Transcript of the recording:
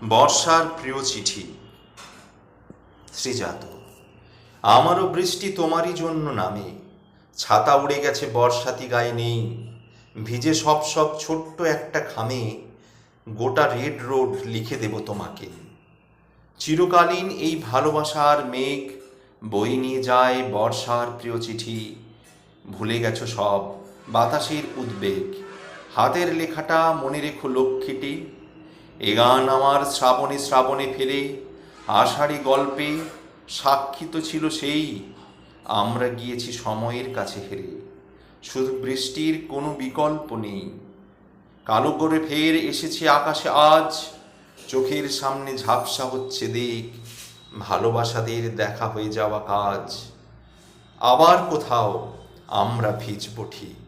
বর্ষার প্রিয় চিঠি। শ্রীজাত। আমারও বৃষ্টি তোমারই জন্য নামে, ছাতা উড়ে গেছে বর্ষাতি গায়ে নেই, ভিজে সব ছোট্ট একটা খামে গোটা রেড রোড লিখে দেব তোমাকে। চিরকালীন এই ভালোবাসার মেঘ বই নিয়ে যায় বর্ষার প্রিয় চিঠি। ভুলে গেছো সব বাতাসের উদ্বেগ, হাতের লেখাটা মনে রেখো লক্ষ্মীটি। এ গান আমার শ্রাবণে শ্রাবণে ফেরে, আষাঢ়ি গল্পে সাক্ষী তো ছিল সেই, আমরা গিয়েছি সময়ের কাছে হেরে। শুধু বৃষ্টির কোনো বিকল্প নেই, কালো করে ফের এসেছে আকাশে আজ, চোখের সামনে ঝাপসা হচ্ছে দেখ, ভালোবাসাদের দেখা হয়ে যাওয়া কাজ। আবার কোথাও আমরা ভিজব ঠিক।